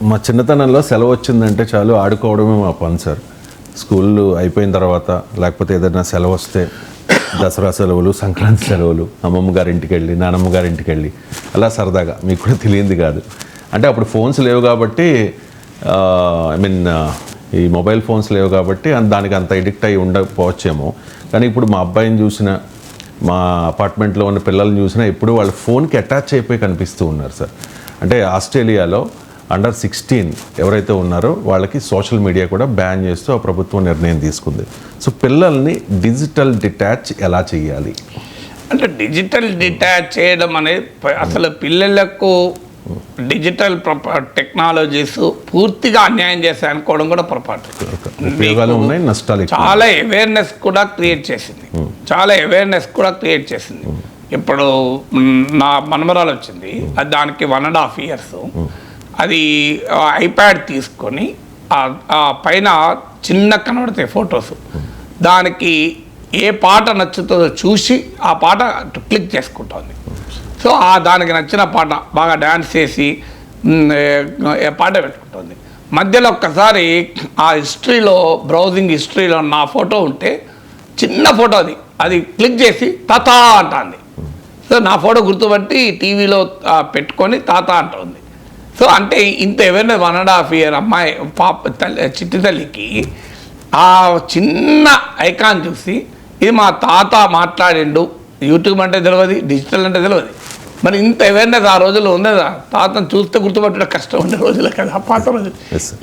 మా చిన్నతనంలో సెలవు వచ్చిందంటే చాలు ఆడుకోవడమే మా పని సార్. స్కూళ్ళు అయిపోయిన తర్వాత లేకపోతే ఏదైనా సెలవు వస్తే దసరా సెలవులు, సంక్రాంతి సెలవులు, అమ్మమ్మ గారింటికి వెళ్ళి నానమ్మ గారింటికి వెళ్ళి అలా సరదాగా, మీకు కూడా తెలియంది కాదు. అంటే అప్పుడు ఫోన్స్ లేవు కాబట్టి, ఐ మీన్ ఈ మొబైల్ ఫోన్స్ లేవు కాబట్టి దానికి అంత ఎడిక్ట్ అయ్యి ఉండకపోవచ్చేమో. కానీ ఇప్పుడు మా అబ్బాయిని చూసిన, మా అపార్ట్మెంట్లో ఉన్న పిల్లల్ని చూసినా ఇప్పుడు వాళ్ళు ఫోన్కి అటాచ్ అయిపోయి కనిపిస్తూ ఉన్నారు సార్. అంటే ఆస్ట్రేలియాలో అండర్ 16 ఎవరైతే ఉన్నారో వాళ్ళకి సోషల్ మీడియా కూడా బ్యాన్ చేస్తూ ఆ ప్రభుత్వం నిర్ణయం తీసుకుంది. సో పిల్లల్ని డిజిటల్ డిటాచ్ ఎలా చేయాలి అంటే, డిజిటల్ డిటాచ్ చేయడం అనేది అసలు పిల్లలకు డిజిటల్ టెక్నాలజీస్ పూర్తిగా అన్యాయం చేస్తాయి అనుకోవడం కూడా పొరపాటు. ఉపయోగాలు ఉన్నాయి, నష్టాలు. చాలా అవేర్నెస్ కూడా క్రియేట్ చేసింది, ఇప్పుడు నా మనమరాలు వచ్చింది, అది దానికి 1.5 years. అది ఐప్యాడ్ తీసుకొని ఆ పైన చిన్న కనబడతాయి ఫొటోస్, దానికి ఏ పాట నచ్చుతుందో చూసి ఆ పాట క్లిక్ చేసుకుంటుంది. సో దానికి నచ్చిన పాట బాగా డ్యాన్స్ చేసి పాట పెట్టుకుంటుంది. మధ్యలో ఒక్కసారి ఆ హిస్టరీలో, బ్రౌజింగ్ హిస్టరీలో నా ఫోటో ఉంటే, చిన్న ఫోటో అది క్లిక్ చేసి తాతా అంటుంది. సో నా ఫోటో గుర్తుపట్టి టీవీలో పెట్టుకొని తాత అంటుంది. సో అంటే ఇంత ఎవరైనా 1.5 year అమ్మాయి చిట్టి తల్లికి ఆ చిన్న ఐకాన్ చూసి ఇది మా తాత మాట్లాడిండు, యూట్యూబ్ అంటే తెలియదు, డిజిటల్ అంటే తెలియదు. మరి ఇంత అవేర్నెస్ ఆ రోజుల్లో ఉందా? తాతను చూస్తే గుర్తుపట్టడం కష్టం ఉండే రోజులు కదా పాత రోజులు.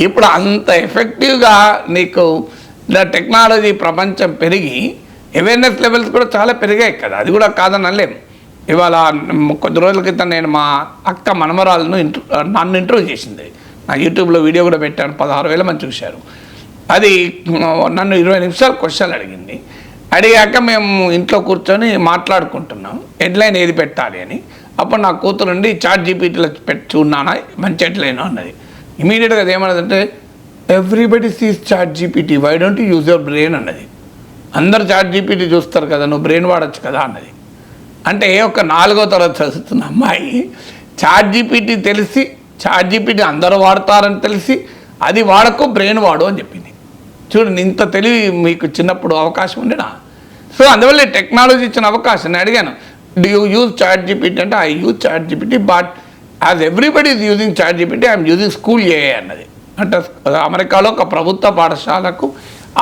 ఇప్పుడు అంత ఎఫెక్టివ్గా నీకు టెక్నాలజీ ప్రపంచం పెరిగి అవేర్నెస్ లెవెల్స్ కూడా చాలా పెరిగాయి కదా, అది కూడా కాదని అనలేము. ఇవాళ కొద్ది రోజుల క్రితం నేను మా అక్క మనమరాలను నన్ను ఇంటర్వ్యూ చేసింది, నా యూట్యూబ్లో వీడియో కూడా పెట్టాను, 16,000 మంది చూశారు. అది నన్ను 20 నిమిషాలు క్వశ్చన్లు అడిగింది. అడిగాక మేము ఇంట్లో కూర్చొని మాట్లాడుకుంటున్నాం హెడ్లైన్ ఏది పెట్టాలి అని. అప్పుడు నా కూతురు నుండి చాట్ జీపీటీలో చూడనా మంచి హెడ్లైన్ అన్నది. ఇమీడియట్గా అది ఏమన్నదంటే, everybody sees ChatGPT, why don't you use your brain అన్నది. అందరు చాట్ జీపీటీ చూస్తారు కదా, నువ్వు బ్రెయిన్ వాడచ్చు కదా అన్నది. అంటే ఒక 4వ తరగతి చదువుతున్న అమ్మాయి చాట్ జీపీటీ తెలిసి, చాట్ జీపీటీ అందరూ వాడతారని తెలిసి అది వాడకు, బ్రెయిన్ వాడు అని చెప్పింది. చూడండి, ఇంత తెలివి మీకు చిన్నప్పుడు అవకాశం ఉండేనా? సో అందువల్ల టెక్నాలజీ ఇచ్చిన అవకాశం. నేను అడిగాను, do you use ChatGPT అంటే, I use ChatGPT, but as everybody is using ChatGPT, I'm using school AI అన్నది. అంటే అమెరికాలో ఒక ప్రభుత్వ పాఠశాలకు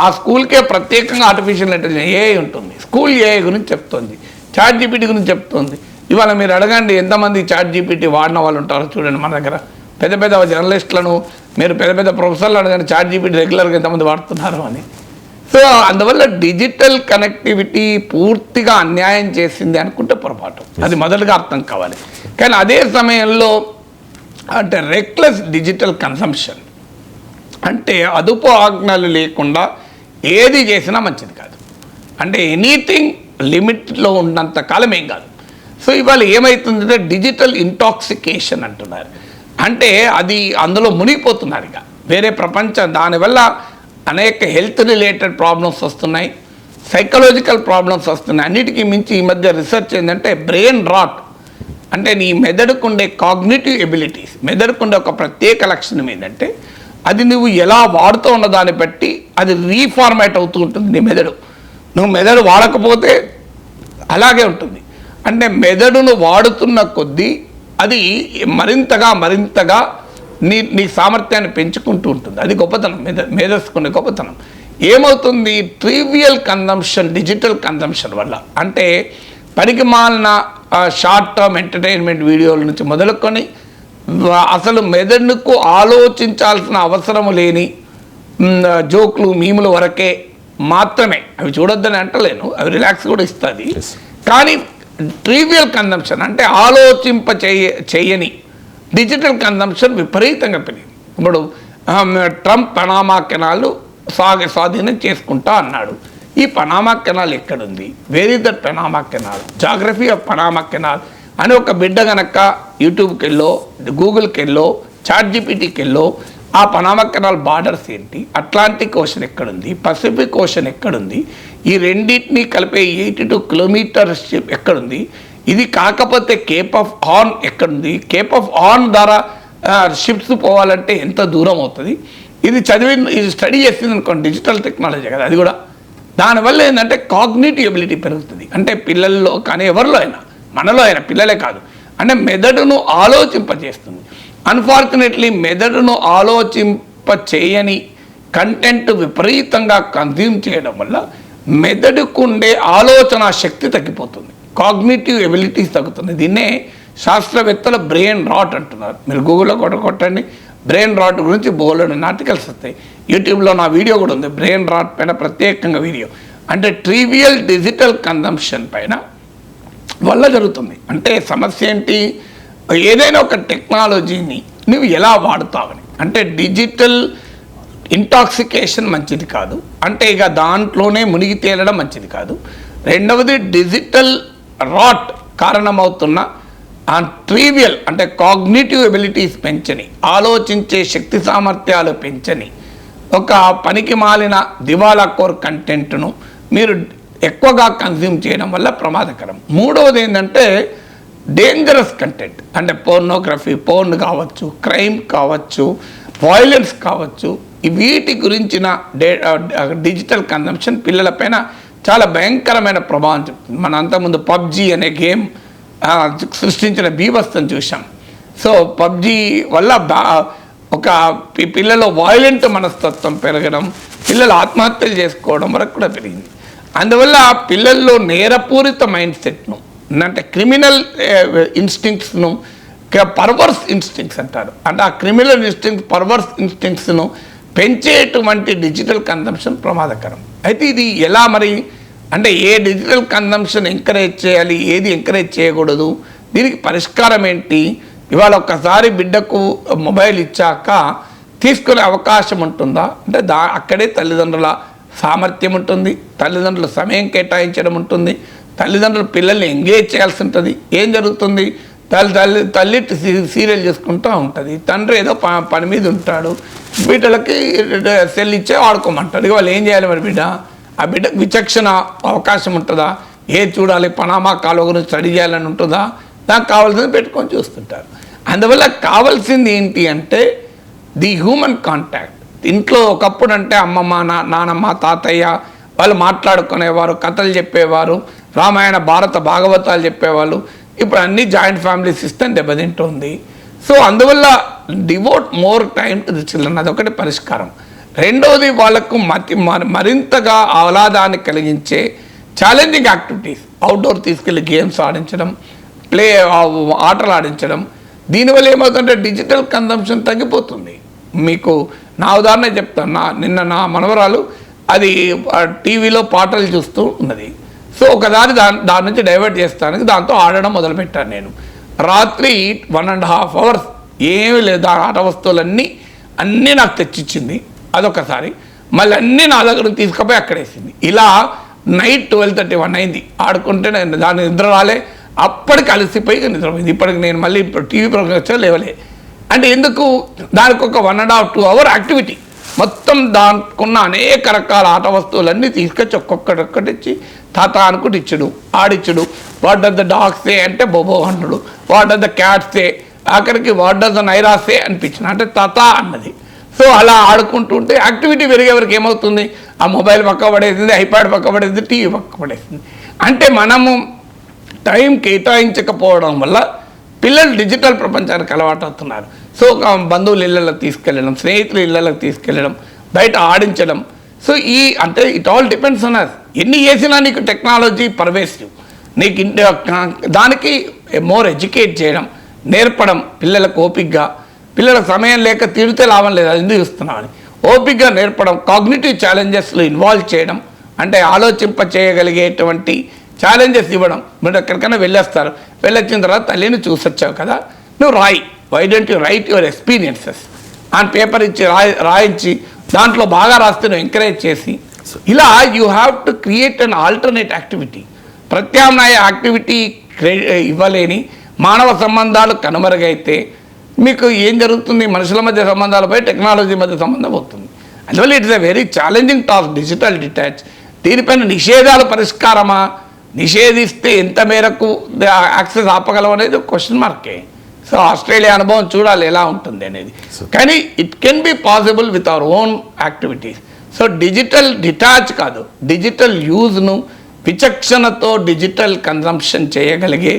ఆ స్కూల్కే ప్రత్యేకంగా ఆర్టిఫిషియల్ ఇంటెలిజెన్స్ ఏఐ ఉంటుంది, స్కూల్ ఏఐ గురించి చెప్తుంది, చాట్ జీపీటీ గురించి చెప్తుంది. ఇవాళ మీరు అడగండి ఎంతమంది చాట్ జీపీటీ వాడిన వాళ్ళు ఉంటారో చూడండి. మన దగ్గర పెద్ద పెద్ద జర్నలిస్టులను, మీరు పెద్ద పెద్ద ప్రొఫెసర్లు అడగండి చాట్ జీపీటీ రెగ్యులర్గా ఎంతమంది వాడుతున్నారు అని. సో అందువల్ల డిజిటల్ కనెక్టివిటీ పూర్తిగా అన్యాయం చేసింది అనుకుంటే పొరపాటు, అది మొదలుగా అర్థం కావాలి. కానీ అదే సమయంలో అంటే రెక్లెస్ డిజిటల్ కన్సంప్షన్, అంటే అదుపు ఆజ్ఞలు లేకుండా ఏది చేసినా మంచిది కాదు. అంటే ఎనీథింగ్ లిమిట్లో ఉన్నంత కాలం ఏం కాదు. సో ఇవాళ ఏమవుతుందంటే డిజిటల్ ఇంటాక్సికేషన్ అంటున్నారు. అంటే అది అందులో మునిగిపోతున్నారు ఇక వేరే ప్రపంచం. దానివల్ల అనేక హెల్త్ రిలేటెడ్ ప్రాబ్లమ్స్ వస్తున్నాయి, సైకలాజికల్ ప్రాబ్లమ్స్ వస్తున్నాయి. అన్నిటికీ మించి ఈ మధ్య రీసెర్చ్ ఏంటంటే బ్రెయిన్ రాట్, అంటే నీ మెదడుకుండే కాగ్నిటివ్ ఎబిలిటీస్, మెదడుకుండే ఒక ప్రత్యేక లక్షణం ఏంటంటే అది నువ్వు ఎలా వాడుతూ ఉన్న దాన్ని బట్టి అది రీఫార్మాట్ అవుతూ ఉంటుంది నీ మెదడు. నువ్వు మెదడు వాడకపోతే అలాగే ఉంటుంది. అంటే మెదడును వాడుతున్న కొద్దీ అది మరింతగా నీ సామర్థ్యాన్ని పెంచుకుంటూ ఉంటుంది. అది గొప్పతనం, మేధస్సుకునే గొప్పతనం. ఏమవుతుంది, ట్రివియల్ కన్జంప్షన్, డిజిటల్ కన్జంప్షన్ వల్ల, అంటే పనికి మాలిన షార్ట్ టర్మ్ ఎంటర్టైన్మెంట్ వీడియోల నుంచి మొదలుకొని అసలు మెదడుకు ఆలోచించాల్సిన అవసరము లేని జోకులు, మీములు వరకే మాత్రమే. అవి చూడొద్దని అంటలేను, అవి రిలాక్స్ కూడా ఇస్తుంది. కానీ ట్రివియల్ కన్జంప్షన్ అంటే ఆలోచింప చేయని డిజిటల్ కన్జంప్షన్ విపరీతంగా పెరిగింది. ఇప్పుడు ట్రంప్ పనామా కెనాల్ స్వాధీనం చేసుకుంటా అన్నాడు. ఈ పనామా కెనాల్ ఎక్కడుంది, where is that Panama canal, geography of Panama canal అని ఒక బిడ్డ కనుక యూట్యూబ్కి వెళ్ళో, గూగుల్కి వెళ్ళో, చాట్ జీపీటీకి వెళ్ళో, ఆ పనామా కెనాల్ బార్డర్స్ ఏంటి, అట్లాంటిక్ ఓషన్ ఎక్కడుంది, పసిఫిక్ ఓషన్ ఎక్కడుంది, ఈ రెండింటినీ కలిపే 82 కిలోమీటర్స్ ఎక్కడుంది, ఇది కాకపోతే కేప్ ఆఫ్ హార్న్ ఎక్కడుంది, కేప్ ఆఫ్ హార్న్ ద్వారా షిప్స్ పోవాలంటే ఎంత దూరం అవుతుంది. ఇది స్టడీ చేసింది అనుకోండి, డిజిటల్ టెక్నాలజీ కదా అది కూడా. దానివల్ల ఏంటంటే కాగ్నిటివ్ ఎబిలిటీ పెరుగుతుంది. అంటే పిల్లల్లో కానీ ఎవరిలో అయినా, మనలో అయినా, పిల్లలే కాదు, అంటే మెదడును ఆలోచింపజేస్తుంది. అన్ఫార్చునేట్లీ మెదడును ఆలోచింప చేయని కంటెంట్ విపరీతంగా కన్జ్యూమ్ చేయడం వల్ల మెదడుకు ఉండే ఆలోచన శక్తి తగ్గిపోతుంది, కాగ్నిటివ్ ఎబిలిటీస్ తగ్గుతుంది. దీన్నే శాస్త్రవేత్తలు బ్రెయిన్ రాట్ అంటున్నారు. మీరు గూగుల్లో కొట్టండి, బ్రెయిన్ రాట్ గురించి బోల్డ్ ఆర్టికల్స్ వస్తాయి. యూట్యూబ్లో నా వీడియో కూడా ఉంది, బ్రెయిన్ రాట్ పైన ప్రత్యేకంగా వీడియో. అంటే ట్రివియల్ డిజిటల్ కన్జంప్షన్ పైన వల్ల జరుగుతుంది. అంటే సమస్య ఏంటి, ఏదైనా ఒక టెక్నాలజీని నువ్వు ఎలా వాడుతావని. అంటే డిజిటల్ ఇంటాక్సికేషన్ మంచిది కాదు, అంటే ఇక దాంట్లోనే మునిగి తేలడం మంచిది కాదు. రెండవది డిజిటల్ రాట్ కారణమవుతున్న ట్రివియల్ అంటే కాగ్నిటివ్ ఎబిలిటీస్ పెంచని, ఆలోచించే శక్తి సామర్థ్యాలు పెంచని ఒక పనికి మాలిన దివాలా కోర్ కంటెంట్ను మీరు ఎక్కువగా కన్జ్యూమ్ చేయడం వల్ల ప్రమాదకరం. మూడవది ఏంటంటే డేంజరస్ కంటెంట్, అంటే పోర్నోగ్రఫీ, పోర్న్ కావచ్చు, క్రైమ్ కావచ్చు, వైలెన్స్ కావచ్చు, వీటి గురించిన డిజిటల్ కన్జంప్షన్ పిల్లలపైన చాలా భయంకరమైన ప్రభావం చెప్తుంది. మన అంతకుముందు పబ్జీ అనే గేమ్ సృష్టించిన బీభత్సం చూసాం. సో పబ్జీ వల్ల ఒక పిల్లలు వైలెంట్ మనస్తత్వం పెరగడం, పిల్లలు ఆత్మహత్యలు చేసుకోవడం వరకు కూడా పెరిగింది. అందువల్ల పిల్లల్లో నేరపూరిత మైండ్ సెట్ను, అంటే క్రిమినల్ ఇన్స్టింక్ట్స్ను, పర్వర్స్ ఇన్స్టింక్ట్స్ అంటారు, అంటే ఆ క్రిమినల్ ఇన్స్టింక్ట్స్, పర్వర్స్ ఇన్స్టింక్ట్స్ను పెంచేటువంటి డిజిటల్ కన్జంప్షన్ ప్రమాదకరం. అయితే ఇది ఎలా మరి, అంటే ఏ డిజిటల్ కన్జంప్షన్ ఎంకరేజ్ చేయాలి, ఏది ఎంకరేజ్ చేయకూడదు, దీనికి పరిష్కారం ఏంటి? ఇవాళ ఒక్కసారి బిడ్డకు మొబైల్ ఇచ్చాక తీసుకునే అవకాశం ఉంటుందా అంటే అక్కడే తల్లిదండ్రుల సామర్థ్యం ఉంటుంది, తల్లిదండ్రుల సమయం కేటాయించడం ఉంటుంది, తల్లిదండ్రులు పిల్లల్ని ఎంగేజ్ చేయాల్సి ఉంటుంది. ఏం జరుగుతుంది, తల్లి సీరియల్ చేసుకుంటూ ఉంటుంది, తండ్రి ఏదో పని మీద ఉంటాడు, బిడ్డలకి సెల్ ఇచ్చే ఆడుకోమంటాడు. ఇక వాళ్ళు ఏం చేయాలి మరి ఆ బిడ్డకు విచక్షణ అవకాశం ఉంటుందా, ఏది చూడాలి, పనామా కాలువ గురించి స్టడీ చేయాలని ఉంటుందా, దానికి కావాల్సింది పెట్టుకొని చూస్తుంటారు. అందువల్ల కావాల్సింది ఏంటి అంటే ది హ్యూమన్ కాంటాక్ట్. ఇంట్లో ఒకప్పుడు అంటే అమ్మమ్మ, నానమ్మ, తాతయ్య వాళ్ళు మాట్లాడుకునేవారు, కథలు చెప్పేవారు, రామాయణ భారత భాగవతాలు చెప్పేవాళ్ళు. ఇప్పుడు అన్ని జాయింట్ ఫ్యామిలీ సిస్టమ్ దెబ్బతింటుంది. సో అందువల్ల devout more time to the children, అదొకటి పరిష్కారం. రెండవది వాళ్ళకు మరింతగా ఆహ్లాదాన్ని కలిగించే ఛాలెంజింగ్ యాక్టివిటీస్, అవుట్డోర్ తీసుకెళ్ళి గేమ్స్ ఆడించడం, ఆటలు ఆడించడం. దీనివల్ల ఏమవుతుందంటే డిజిటల్ కన్జంప్షన్ తగ్గిపోతుంది. మీకు నా ఉదాహరణ చెప్తాను, నిన్న నా మనవరాలు అది టీవీలో పాటలు చూస్తూ ఉన్నది. సో ఒకసారి దాని నుంచి డైవర్ట్ చేస్తానికి దాంతో ఆడడం మొదలుపెట్టాను నేను. రాత్రి 1.5 hours ఏమీ లేదు, ఆ ఆట వస్తువులన్నీ నాకు తెచ్చిచ్చింది. అదొకసారి మళ్ళీ అన్నీ నా దగ్గర తీసుకుపోయి అక్కడేసింది. ఇలా నైట్ 12:31 అయింది ఆడుకుంటే, దాని నిద్ర రాలే, అప్పటికి అలసిపోయి నిద్రపోయింది. ఇప్పటికి నేను మళ్ళీ టీవీ ప్రోగ్రామ్ వచ్చా లేవలే. అంటే ఎందుకు, దానికి ఒక 1.5-2 hour యాక్టివిటీ. మొత్తం దానికున్న అనేక రకాల ఆట వస్తువులన్నీ తీసుకొచ్చి ఒక్కొక్కటి తాత అనుకుంటూ ఇచ్చుడు, ఆడిచ్చుడు. వాట్ డస్ ద డాగ్స్ సే అంటే బొబో అన్నాడు, వాట్ డస్ ద క్యాట్స్ సే, ఆఖరికి వాట్ డస్ ద నైరాస్ సే అనిపించిన, అంటే తాత అన్నది. సో అలా ఆడుకుంటుంటే యాక్టివిటీ పెరిగే వరకు ఏమవుతుంది, ఆ మొబైల్ పక్క పడేసింది, ఐప్యాడ్ పక్క పడేసింది, టీవీ పక్క పడేసింది. అంటే మనము టైం కేటాయించకపోవడం వల్ల పిల్లలు డిజిటల్ ప్రపంచానికి అలవాటు అవుతున్నారు. సో బంధువుల ఇళ్ళకి తీసుకెళ్ళడం, స్నేహితుల ఇళ్ళకి తీసుకెళ్ళడం, బయట ఆడించడం. సో అంటే it all depends on us. ఎన్ని చేసినా నీకు టెక్నాలజీ పర్వేసివ్, నీకు దానికి మోర్ ఎడ్యుకేట్ చేయడం, నేర్పడం, పిల్లలకు ఓపికగా, పిల్లలకు సమయం లేక తిడితే లాభం లేదు, అది ఎందుకు ఇస్తున్నామని ఓపికగా నేర్పడం, కాగ్నిటివ్ ఛాలెంజెస్లో ఇన్వాల్వ్ చేయడం, అంటే ఆలోచింప చేయగలిగేటువంటి ఛాలెంజెస్ ఇవ్వడం. మీరు ఎక్కడికైనా వెళ్ళేస్తారు, వెళ్ళొచ్చిన తర్వాత తల్లిని చూసొచ్చావు కదా, నువ్వు రాయి, why don't you write your experiences on paper ఇచ్చి రాయించి దాంట్లో బాగా రాస్తే నువ్వు ఎంకరేజ్ చేసి, ఇలా you have to create an alternate activity. ప్రత్యామ్నాయ యాక్టివిటీ ఇవ్వలేని మానవ సంబంధాలు కనుమరుగైతే మీకు ఏం జరుగుతుంది, మనుషుల మధ్య సంబంధాలపై టెక్నాలజీ మధ్య సంబంధం అవుతుంది. అందువల్ల it's a very challenging task digital detach. దీనిపైన నిషేధాలు పరిష్కారమా, నిషేధిస్తే ఎంత మేరకు యాక్సెస్ ఆపగలం అనేది క్వశ్చన్ మార్కే. సో ఆస్ట్రేలియా అనుభవం చూడాలి ఎలా ఉంటుంది అనేది. కానీ it can be possible with our own activities. So digital detach కాదు, డిజిటల్ యూజ్ను విచక్షణతో డిజిటల్ కన్జంప్షన్ చేయగలిగే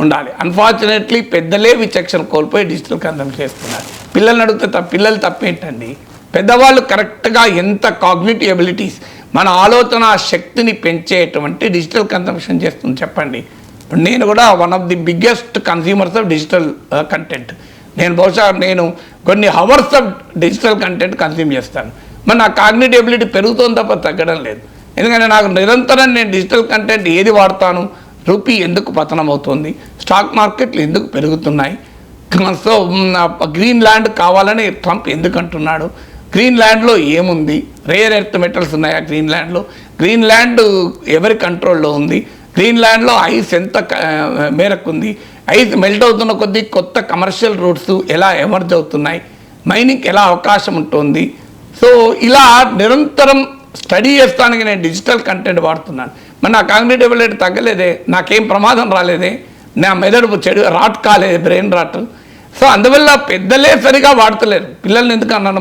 ఉండాలి. అన్ఫార్చునేట్లీ పెద్దలే విచక్షణ కోల్పోయి డిజిటల్ కన్జంప్షన్ చేస్తున్నారు. పిల్లల్ని అడిగితే పిల్లలు తప్పేంటండి? పెద్దవాళ్ళు కరెక్ట్గా ఎంత కాగ్నిటివ్ ఎబిలిటీస్, మన ఆలోచన శక్తిని పెంచేటువంటి డిజిటల్ కన్జంప్షన్ చేస్తుంది చెప్పండి. ఇప్పుడు నేను కూడా one of the biggest consumers of digital content. నేను కొన్ని hours of digital content consume చేస్తాను. మరి నా కాగ్నిటివ్ ఎబిలిటీ పెరుగుతుంది తప్ప తగ్గడం లేదు. ఎందుకంటే నాకు నిరంతరం నేను డిజిటల్ కంటెంట్ ఏది వాడతాను, రూపీ ఎందుకు పతనం అవుతుంది, స్టాక్ మార్కెట్లు ఎందుకు పెరుగుతున్నాయి, సో గ్రీన్ ల్యాండ్ కావాలని ట్రంప్ ఎందుకు అంటున్నాడు, గ్రీన్ ల్యాండ్లో ఏముంది, రేర్ ఎర్త్ మెటల్స్ ఉన్నాయా గ్రీన్ ల్యాండ్లో, గ్రీన్ ల్యాండ్ ఎవరి కంట్రోల్లో ఉంది, గ్రీన్ ల్యాండ్లో ఐస్ ఎంత మేరకు ఉంది, ఐస్ మెల్ట్ అవుతున్న కొద్దీ కొత్త కమర్షియల్ రూట్స్ ఎలా ఎమర్జ్ అవుతున్నాయి, మైనింగ్ ఎలా అవకాశం ఉంటుంది. సో ఇలా నిరంతరం స్టడీ చేస్తానికి నేను డిజిటల్ కంటెంట్ వాడుతున్నాను. మరి నా కాగ్నిటివ్ ఎబిలిటీ తగ్గలేదే, నాకేం ప్రమాదం రాలేదే, నా మెదడు చెడు రాట్ కాలేదు, బ్రెయిన్ రాట్. సో అందువల్ల పెద్దలే సరిగా వాడతలేరు. పిల్లల్ని ఎందుకు అన్నాను,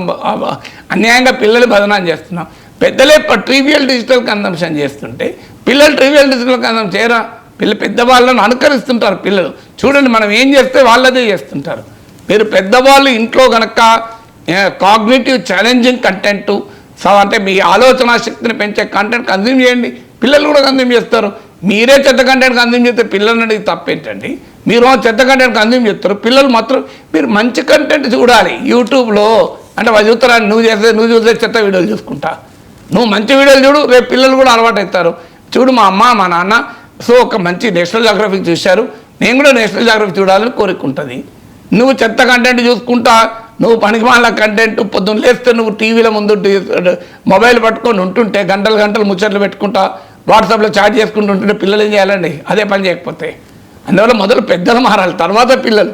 అన్యాయంగా పిల్లలు బదనాం చేస్తున్నాం. పెద్దలే ట్రివియల్ డిజిటల్ కన్జంప్షన్ చేస్తుంటే పిల్లలు ట్రివియల్ డిజిటల్ కన్జంప్షన్ చేయరా? పెద్దవాళ్ళను అనుకరిస్తుంటారు పిల్లలు. చూడండి, మనం ఏం చేస్తే వాళ్ళదే చేస్తుంటారు. మీరు పెద్దవాళ్ళు ఇంట్లో కనుక కాగ్నిటివ్ ఛాలెంజింగ్ కంటెంట్, సో అంటే మీ ఆలోచన శక్తిని పెంచే కంటెంట్ కన్జ్యూమ్ చేయండి, పిల్లలు కూడా కన్జ్యూమ్ చేస్తారు. మీరే చెత్త కంటెంట్ కన్జ్యూమ్ చేస్తే పిల్లలు అనేది తప్పేంటండి? మీరు చెత్త కంటెంట్ కన్జ్యూమ్ చేస్తారు, పిల్లలు మాత్రం మీరు మంచి కంటెంట్ చూడాలి. యూట్యూబ్లో అంటే వాళ్ళు చూస్తారా, నువ్వు చూస్తే చెత్త వీడియోలు చూసుకుంటా, నువ్వు మంచి వీడియోలు చూడు, రేపు పిల్లలు కూడా అలవాటు అవుతారు. చూడు మా అమ్మ మా నాన్న సో ఒక మంచి నేషనల్ జాగ్రఫీ చూశారు, నేను కూడా నేషనల్ జాగ్రఫీ చూడాలని కోరుకుంటుంది. నువ్వు చెత్త కంటెంట్ చూసుకుంటా, నువ్వు పనికిమాల కంటెంట్ పొద్దున్న లేస్తే నువ్వు టీవీల ముందు మొబైల్ పట్టుకొని ఉంటుంటే గంటలు గంటలు ముచ్చట్లు పెట్టుకుంటా వాట్సాప్లో చాట్ చేసుకుంటూ ఉంటుంటే పిల్లలు ఏం చేయాలండి? అదే పని చేయకపోతే. అందువల్ల మొదలు పెద్దలు మారాలి, తర్వాత పిల్లలు.